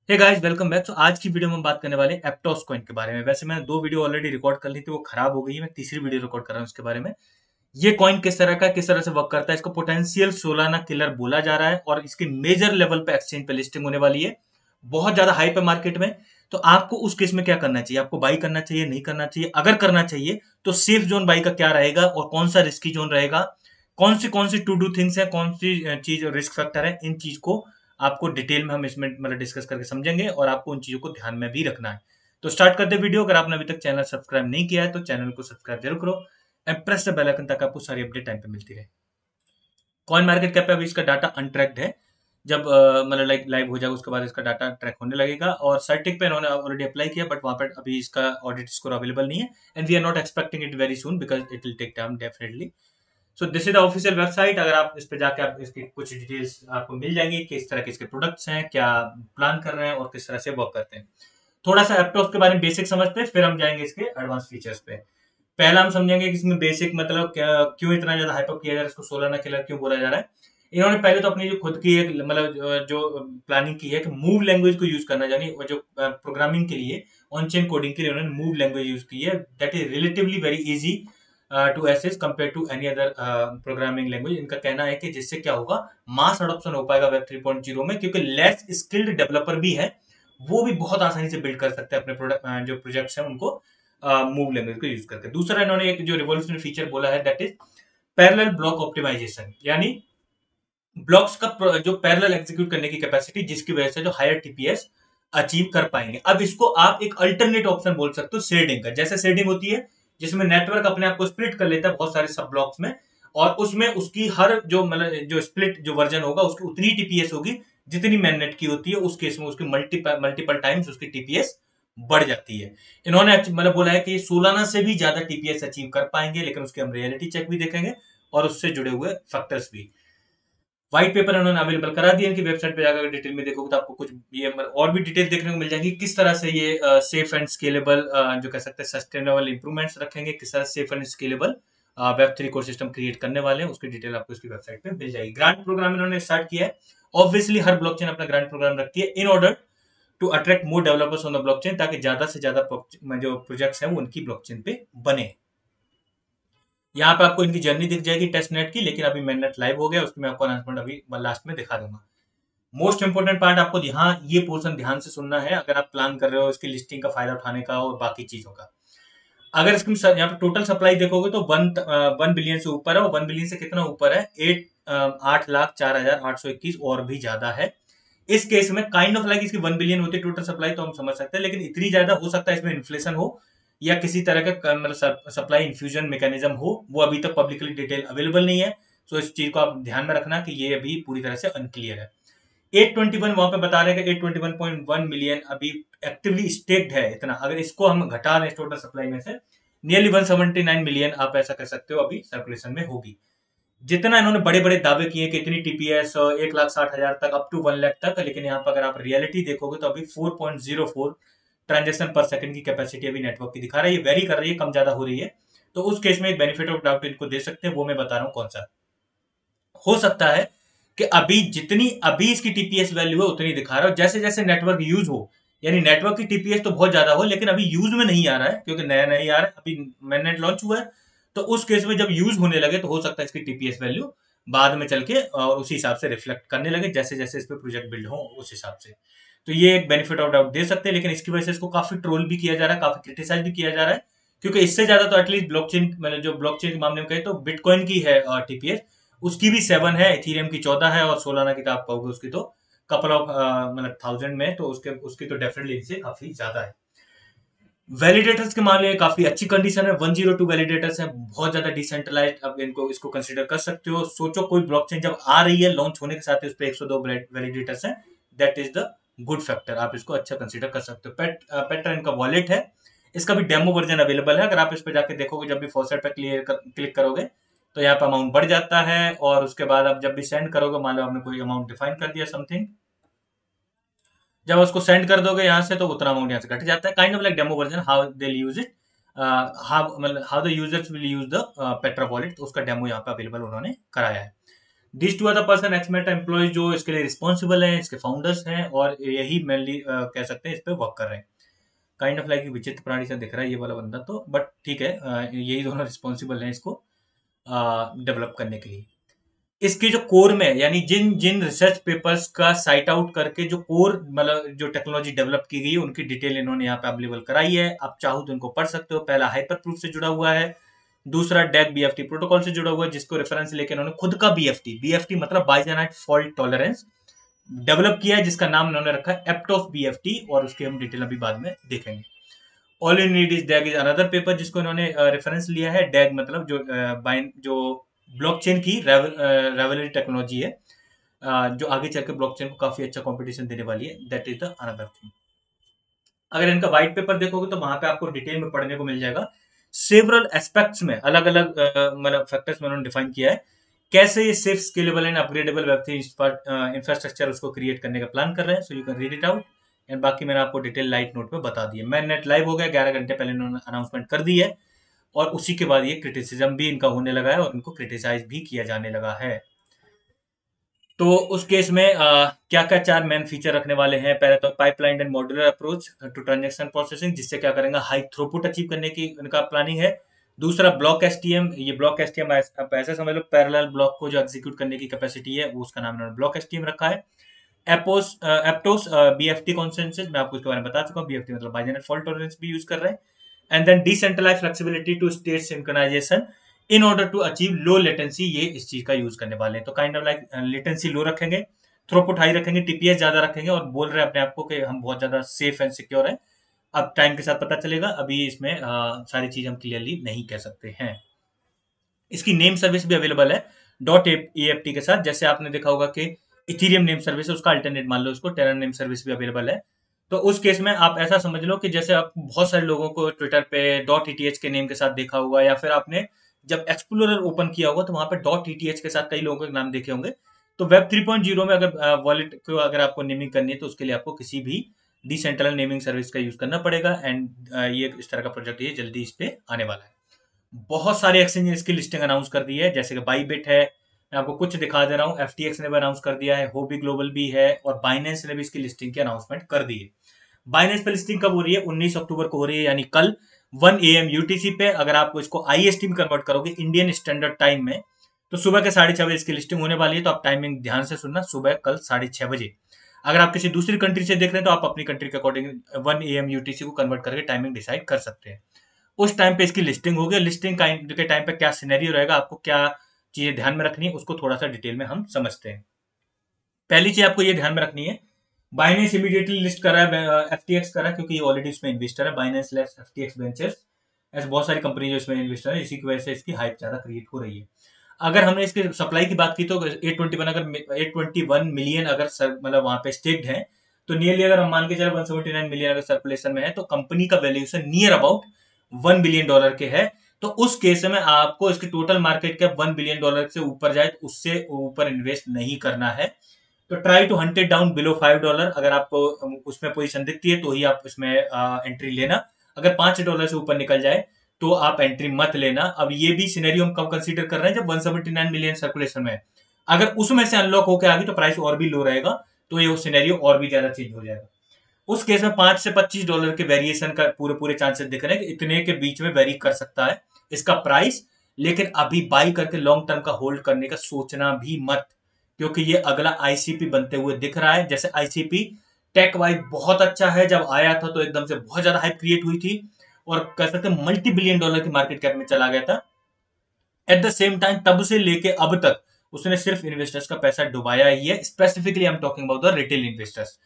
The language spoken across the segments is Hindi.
Hey guys, welcome back. तो आज की वीडियो में हम बात करने वाले हैं एप्टोस कॉइन के बारे में। वैसे मैंने दो वीडियो ऑलरेडी रिकॉर्ड कर ली थी, वो खराब हो गई है। मैं तीसरी वीडियो रिकॉर्ड कर रहा हूँ उसके बारे में। ये कॉइन किस तरह का, किस तरह से वर्क करता है, इसको पोटेंशियल सोलाना किलर बोला जा रहा है और इसकी मेजर लेवल पे एक्सचेंज पे लिस्टिंग होने वाली है। बहुत ज्यादा हाइप है मार्केट में। तो आपको उस केस में क्या करना चाहिए, आपको बाई करना चाहिए, नहीं करना चाहिए? अगर करना चाहिए तो सेफ जोन बाई का क्या रहेगा और कौन सा रिस्की जोन रहेगा, कौन सी टू डू थिंग्स है, कौन सी चीज रिस्क फैक्टर है, इन चीज को आपको डिटेल में हम इसमें मतलब डिस्कस करके समझेंगे और आपको उन चीजों को ध्यान में भी रखना है। तो स्टार्ट करते वीडियो। अगर आपने अभी तक चैनल सब्सक्राइब नहीं किया है तो चैनल को सब्सक्राइब जरूर करो and press the bell icon ताकि आपको सारी अपडेट टाइम पे मिलती रहे। कॉइन मार्केट कैप पे अभी इसका डाटा अनट्रैक्ड है। जब मतलब लाइक लाइव हो जाएगा उसके बाद इसका डाटा ट्रैक होने लगेगा। और सर्टिक पे इन्होंने ऑलरेडी अप्लाई किया बट वहां पर अभी इसका ऑडिट स्कोर अवेलेबल नहीं है and we are not expecting it very soon because it will take time definitely. So this is the official website. अगर आप इस पे जाके आप इसकी कुछ डिटेल्स आपको मिल जाएंगी कि इस तरह के इसके प्रोडक्ट्स हैं, क्या प्लान कर रहे हैं और किस तरह से वर्क करते हैं। थोड़ा सा एप्टॉस के बारे में बेसिक समझते हैं, फिर हम जाएंगे इसके एडवांस फीचर्स पे। पहला हम समझेंगे कि इसमें बेसिक मतलब क्या, क्यों इतना ज्यादा हाइप किया जा रहा है, इसको सोलाना किलर क्यों बोला जा रहा है। इन्होंने पहले तो अपनी जो खुद की एक मतलब जो प्लानिंग की है कि मूव लैंग्वेज को यूज करना, यानी वो जो प्रोग्रामिंग के लिए ऑन चेन कोडिंग के लिए उन्होंने मूव लैंग्वेज यूज की है। That is relatively very easy to access compare to any other programming language. इनका कहना है कि जिससे क्या होगा, मास अडॉप्शन हो पाएगा वेब 3.0 में, क्योंकि लेस स्किल्ड डेवलपर भी है, वो भी बहुत आसानी से बिल्ड कर सकते हैं अपने प्रोडक्ट जो प्रोजेक्ट्स हैं उनको मूव लैंग्वेज को यूज करके। दूसरा इन्होंने एक जो रिवोल्यूशनरी फीचर बोला है that is parallel block optimisation, यानी ब्लॉक्स का जो पैरेलल एग्जीक्यूट करने की कैपेसिटी, जिसकी वजह से जो हायर टीपीएस अचीव कर पाएंगे। अब इसको आप एक अल्टरनेट ऑप्शन बोल सकते हो शेडिंग का। जैसे शेडिंग होती है जिसमें नेटवर्क अपने आप को स्प्लिट कर लेता है बहुत सारे सब ब्लॉक्स में, और उसमें उसकी हर जो मतलब जो स्प्लिट जो वर्जन होगा उसकी उतनी टीपीएस होगी जितनी मैननेट की होती है। उस केस में उसकी मल्टीपल टाइम्स उसकी टीपीएस बढ़ जाती है। इन्होंने मतलब बोला है कि 16 से भी ज्यादा टीपीएस अचीव कर पाएंगे, लेकिन उसके हम रियलिटी चेक भी देखेंगे और उससे जुड़े हुए फैक्टर्स भी। व्हाइट पेपर उन्होंने अवेलेबल करा दिया। इनकी वेबसाइट पे जाकर डिटेल में देखोगे तो आपको कुछ ये और भी डिटेल देखने को मिल जाएगी, किस तरह से ये सेफ एंड स्केलेबल जो कह सकते हैं सस्टेनेबल इंप्रूवमेंट्स रखेंगे, किस तरह safe and scalable web 3 core system create करने वाले हैं, उसकी डिटेल आपको इसकी वेबसाइट पे मिल जाएगी। ग्रांट प्रोग्राम इन्होंने स्टार्ट किया है। ऑब्वियसली हर ब्लॉकचेन अपना ग्रांट प्रोग्राम रखती है in order to attract more developers on the blockchain, ताकि ज्यादा से ज्यादा जो प्रोजेक्ट्स हैं वो उनकी ब्लॉकचेन पे बने। यहाँ पे आपको इनकी जर्नी दिख जाएगी टेस्ट नेट की, लेकिन अभी मेन नेट लाइव हो गया, उसमें आपको अनाउंसमेंट अभी लास्ट में दिखा दूंगा। मोस्ट इंपोर्टेंट पार्ट आपको यहाँ ये पोर्शन ध्यान से सुनना है अगर आप प्लान कर रहे हो इसकी लिस्टिंग का फायदा उठाने का और बाकी चीजों का। अगर इसकी यहाँ पे टोटल सप्लाई देखोगे तो 1 बिलियन से ऊपर है, और 1 बिलियन से कितना ऊपर है, 8,04,821 और भी ज्यादा है। इस केस में काइंड ऑफ लाइक इसकी 1 बिलियन होती है टोटल सप्लाई तो हम समझ सकते हैं, लेकिन इतनी ज्यादा हो सकता है इसमें इन्फ्लेशन हो या किसी तरह का मतलब सप्लाई इन्फ्यूजन मैकेनिज्म हो, वो अभी तक पब्लिकली डिटेल अवेलेबल नहीं है। सो इस चीज को आप ध्यान में रखना कि ये अभी पूरी तरह से अनक्लियर है। 821 वहां पे बता रहे हैं कि 821.1 मिलियन अभी एक्टिवली स्टेक्ड है। इतना अगर इसको हम घटा दें टोटल सप्लाई में से, नियरली 179 मिलियन आप ऐसा कर सकते हो अभी सर्कुलेशन में होगी। जितना इन्होंने बड़े बड़े दावे किए कि इतनी टीपीएस 1,60,000 तक अप टू 1 लाख तक, लेकिन यहाँ पर अगर आप रियलिटी देखोगे तो अभी 4.04 ट्रांजेक्शन पर सेकंड की कैपेसिटी अभी नेटवर्क की दिखा रही है। वेरी कर रही है, कम ज्यादा हो रही है। तो उस केस में एक बेनिफिट ऑफ डाउट इनको दे सकते हैं, वो मैं बता रहा हूँ कौन सा हो सकता है। कि अभी जितनी अभी इसकी टीपीएस वैल्यू है उतनी दिखा रहा है, जैसे जैसे नेटवर्क यूज हो, यानी नेटवर्क की टीपीएस तो बहुत ज्यादा हो लेकिन अभी यूज में नहीं आ रहा है क्योंकि नया नहीं आ रहा है, अभी मैननेट लॉन्च हुआ है। तो उस केस में जब यूज होने लगे तो हो सकता है इसकी टीपीएस वैल्यू बाद में चल के और उसी हिसाब से रिफ्लेक्ट करने लगे, जैसे जैसे इस पे प्रोजेक्ट बिल्ड हो उस हिसाब से। तो ये एक बेनिफिट ऑफ डाउट दे सकते हैं, लेकिन इसकी वजह से इसको काफी ट्रोल भी किया जा रहा है, काफी क्रिटिसाइज भी किया जा रहा है। क्योंकि इससे ज्यादा तो एटलीस्ट ब्लॉकचेन मतलब जो ब्लॉकचेन के मामले में कहे तो बिटकॉइन की है टीपीएस, उसकी भी 7 है, इथीरियम की 14 है, और सोलाना की तो आप कहोगे उसकी तो कपल ऑफ मतलब थाउजेंड में, तो उसके उसकी तो डेफिनेटली इनसे काफी ज्यादा है। वैलिडेटर्स के मामले में काफी अच्छी कंडीशन है, 102 वैलिडेटर्स है, बहुत ज्यादा डिसेंट्रलाइज्ड। अब इनको इसको कंसीडर कर सकते हो। सोचो कोई ब्लॉकचेन जब आ रही है लॉन्च होने के साथ ही उस पर 102 वैलिडेटर्स हैं, that is the good factor. आप इसको अच्छा कंसीडर कर सकते हो। पेट्रा इनका वॉलेट है, इसका भी डेमो वर्जन अवेलेबल है। अगर आप इस पे जाके देखोगे, जब भी फॉसेट पे क्लिक करोगे तो यहाँ पे अमाउंट बढ़ जाता है, और उसके बाद आप जब भी सेंड करोगे, मान लो आपने कोई अमाउंट डिफाइन कर दिया समथिंग, जब उसको सेंड कर दोगे यहाँ से तो उतना अमाउंट यहाँ से घट जाता है। Kind of like demo version how they use it, how मतलब how the users will use the Petra wallet, उसका डेमो यहाँ पे अवेलेबल उन्होंने कराया है। This two are the person ex Meta employ जो इसके लिए रिस्पॉन्सिबल हैं, इसके फाउंडर्स हैं और यही मेनली कह सकते हैं इस पे वर्क कर रहे हैं। काइंड ऑफ लाइक विचित्र प्राणी सा दिख रहा है ये वाला बंदा तो, बट ठीक है, यही दोनों रिस्पॉन्सिबल हैं इसको डेवलप करने के लिए। इसके जो कोर में यानी जिन जिन रिसर्च पेपर्स का साइट आउट करके जो कोर मतलब जो टेक्नोलॉजी डेवलप की गई है उनकी डिटेल इन्होंने यहाँ पे अवेलेबल कराई है। आप चाहो तो उनको पढ़ सकते हो। पहला हाइपर प्रूफ से जुड़ा हुआ है, दूसरा डैग बीएफटी प्रोटोकॉल से जुड़ा हुआ है जिसको रेफरेंस लेके इन्होंने खुद का बीएफटी बीएफटी मतलब बाइजेनाइट फॉल्ट टॉलरेंस डेवलप किया है, जिसका नाम इन्होंने रखा है एप्टोस बीएफटी, और उसकी हम डिटेल अभी बाद में देखेंगे। All you need is डैग is another paper जिसको इन्होंने रेफरेंस लिया है। डैग मतलब जो जो ब्लॉकचेन की रेवलरी टेक्नोलॉजी है, जो आगे चल के ब्लॉकचेन को काफी अच्छा कंपटीशन देने वाली है। That is the another thing. अगर इनका व्हाइट पेपर देखोगे तो वहां पे आपको डिटेल में पढ़ने को मिल जाएगा। सेवरल एस्पेक्ट्स में अलग अलग मतलब फैक्टर्स में उन्होंने डिफाइन किया है कैसे ये safe scalable and upgradable web three infrastructure उसको क्रिएट करने का प्लान कर रहे हैं। So you can read it out and बाकी मैंने आपको डिटेल लाइट नोट में बता दी है। मैं नेट लाइव हो गया 11 घंटे पहले इन्होंने अनाउंसमेंट कर दी है और उसी के बाद ये क्रिटिसिज्म भी इनका होने लगा है और इनको क्रिटिसाइज भी किया जाने लगा है। तो उस केस में क्या क्या चार मेन फीचर रखने वाले हैं। पहले तो pipeline and modular approach to transaction processing, जिससे क्या करेंगे हाई थ्रूपुट अचीव करने की इनका प्लानिंग है। दूसरा ब्लॉक एसटीएम, ये ब्लॉक एसटीएम आप ऐसे समझ लो पैरेलल ब्लॉक को जो एग्जीक्यूट करने की कैपेसिटी है वो उसका नाम इन्होंने ब्लॉक एसटीएम रखा है। एपोस एप्टोस बीएफटी कॉन्सेंसस, मैं आपको इसके बारे में बता चुका हूँ। बीएफटी मतलब बाइनरी फॉल्ट टॉलरेंस भी यूज कर रहे हैं। And then decentralise flexibility to state synchronisation in order to achieve low latency, ये इस चीज का यूज करने वाले हैं। तो kind of like latency low रखेंगे, थ्रूपुट हाई रखेंगे, टीपीएस ज्यादा रखेंगे और बोल रहे हैं अपने आप को कि हम बहुत ज्यादा सेफ एंड सिक्योर है। अब टाइम के साथ पता चलेगा, अभी इसमें सारी चीज हम क्लियरली नहीं कह सकते हैं। इसकी नेम सर्विस भी अवेलेबल है डॉट एएफटी के साथ। जैसे आपने देखा होगा कि इथीरियम नेम सर्विस है उसका अल्टरनेट मान लो उसको टेरा नेम सर्विस भी अवेलेबल है। तो उस केस में आप ऐसा समझ लो कि जैसे आप बहुत सारे लोगों को ट्विटर पे डॉट ईटीएच के नेम के साथ देखा होगा, या फिर आपने जब एक्सप्लोरर ओपन किया होगा तो वहां पे डॉट ईटीएच के साथ कई लोगों के नाम देखे होंगे। तो वेब 3.0 में अगर वॉलेट को अगर आपको नेमिंग करनी है तो उसके लिए आपको किसी भी डिसेंट्रल नेमिंग सर्विस का यूज करना पड़ेगा। एंड ये इस तरह का प्रोजेक्ट ये जल्दी इस पे आने वाला है। बहुत सारे एक्सचेंजेस की लिस्टिंग अनाउंस कर दी है, जैसे कि बाईबिट है, मैं आपको कुछ दिखा दे रहा हूँ। एफटीएक्स ने भी अनाउंस कर दिया है, होबी ग्लोबल भी है और बाइनेंस ने भी इसकी लिस्टिंग की अनाउंसमेंट कर दी है। बाइनेंस पे लिस्टिंग कब हो रही है? 19 अक्टूबर को हो रही है, यानी कल 1 AM यूटीसी पे। अगर आप इसको आईएसटी में कन्वर्ट करोगे इंडियन स्टैंडर्ड टाइम में, तो सुबह के 6:30 बजे इसकी लिस्टिंग होने वाली है। तो आप टाइमिंग ध्यान से सुनना, सुबह कल 6:30 बजे। अगर आप किसी दूसरी कंट्री से देख रहे हैं तो आप अपनी कंट्री के अकॉर्डिंग 1 AM यूटीसी को कन्वर्ट करके टाइमिंग डिसाइड कर सकते हैं। उस टाइम पे इसकी लिस्टिंग होगी। लिस्टिंग के टाइम पे क्या सिनेरियो रहेगा, आपको क्या चीजें ध्यान में रखनी है, उसको थोड़ा सा डिटेल में हम समझते हैं। पहली चीज आपको ये ध्यान में रखनी है, बाइनेंस इमीडिएटली लिस्ट कर रहा है, एफटीएक्स कर रहा है, क्योंकि ये ऑलरेडी इसमें इन्वेस्टर है। बाइनेंस लेस एफटीएक्स वेंचर्स, ऐसे बहुत सारी कंपनी जो इसमें इन्वेस्टर है, इसी की वजह से इसकी हाइप ज्यादा क्रिएट हो रही है। अगर हमने इसके सप्लाई की बात की तो 821 मिलियन अगर मतलब वहां पे स्टेक्ड है, तो नियरली अगर हम मान के चले 179 मिलियन अगर सर्कुलेशन में है, तो कंपनी का वैल्यूएशन नियर अबाउट $1 बिलियन के है। तो उस केस में आपको इसकी टोटल मार्केट कैप $1 बिलियन से ऊपर जाए तो उससे ऊपर इन्वेस्ट नहीं करना है। तो try to hunt it down below $5। अगर आपको उसमें पोजीशन दिखती है तो ही आप इसमें एंट्री लेना। अगर $5 से ऊपर निकल जाए तो आप एंट्री मत लेना। अब ये भी सिनेरियो हम कब कंसीडर कर रहे हैं, जब 179 मिलियन सर्कुलेशन में है। अगर उसमें से अनलॉक होकर आ गई तो प्राइस और भी लो रहेगा, तो ये सिनेरियो और भी ज्यादा चेंज हो जाएगा। उस केस में $5 से $25 के वेरिएशन का पूरे पूरे चांसेस दिख रहे हैं कि इतने के बीच में वेरी कर सकता है इसका प्राइस। लेकिन अभी बाई करके लॉन्ग टर्म का होल्ड करने का सोचना भी मत, क्योंकि ये अगला आईसीपी बनते हुए दिख रहा है। जैसे आईसीपी टेक वाइज बहुत अच्छा है, जब आया था तो एकदम से बहुत ज्यादा हाइप क्रिएट हुई थी और कह सकते हैं $multi-billion की मार्केट कैप में चला गया था। एट द सेम टाइम तब से लेके अब तक उसने सिर्फ इन्वेस्टर्स का पैसा डुबाया ही है। Specifically I am talking about the retail investors.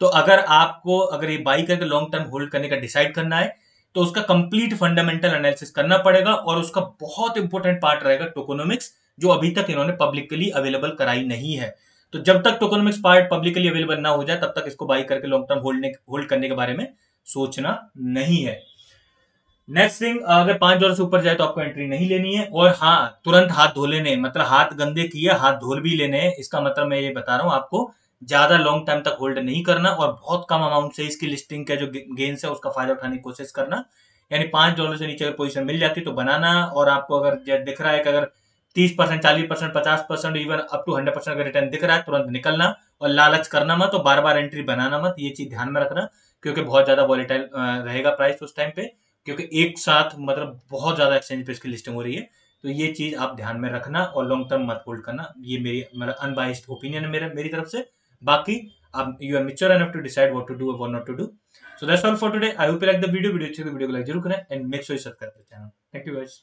तो अगर आपको अगर ये बाई करके लॉन्ग टर्म होल्ड करने का डिसाइड करना है तो उसका कंप्लीट फंडामेंटल एनालिसिस करना पड़ेगा, और उसका बहुत इंपॉर्टेंट पार्ट रहेगा टोकोनोमिक्स, जो अभी तक इन्होंने पब्लिकली अवेलेबल कराई नहीं है। तो जब तक टोकोनोमिक्स पार्ट पब्लिकली अवेलेबल ना हो जाए तब तक इसको बाई करके लॉन्ग टर्म होल्ड करने के बारे में सोचना नहीं है। नेक्स्ट थिंग, अगर $5 से ऊपर जाए तो आपको एंट्री नहीं लेनी है। और हाँ, तुरंत हाथ धो लेने, मतलब हाथ गंदे किए हाथ धो भी लेने हैं। इसका मतलब मैं ये बता रहा हूँ आपको, ज्यादा लॉन्ग टाइम तक होल्ड नहीं करना और बहुत कम अमाउंट से इसकी लिस्टिंग का जो गेन्स है उसका फायदा उठाने की कोशिश करना। यानी $5 से नीचे अगर पोजीशन मिल जाती तो बनाना, और आपको अगर दिख रहा है कि अगर 30%, 40%, 50%, इवन अप टू 100% अगर रिटर्न दिख रहा है तुरंत निकलना, और लालच करना मत, और बार बार एंट्री बनाना मत, ये चीज ध्यान में रखना, क्योंकि बहुत ज्यादा वॉलेटाइल रहेगा प्राइस उस टाइम पे, क्योंकि एक साथ मतलब बहुत ज्यादा एक्सचेंज पे इसकी लिस्टिंग हो रही है। तो ये चीज आप ध्यान में रखना और लॉन्ग टर्म मत होल्ड करना। ये मेरी मतलब अनबाइस्ड ओपिनियन है मेरी तरफ से। बाकी आप you are mature enough to decide what to do और what not to do. So that's all for today. I hope you like the video. Video अच्छी तो वीडियो को लाइक जरूर करें and make sure you subscribe the channel. Thank you guys.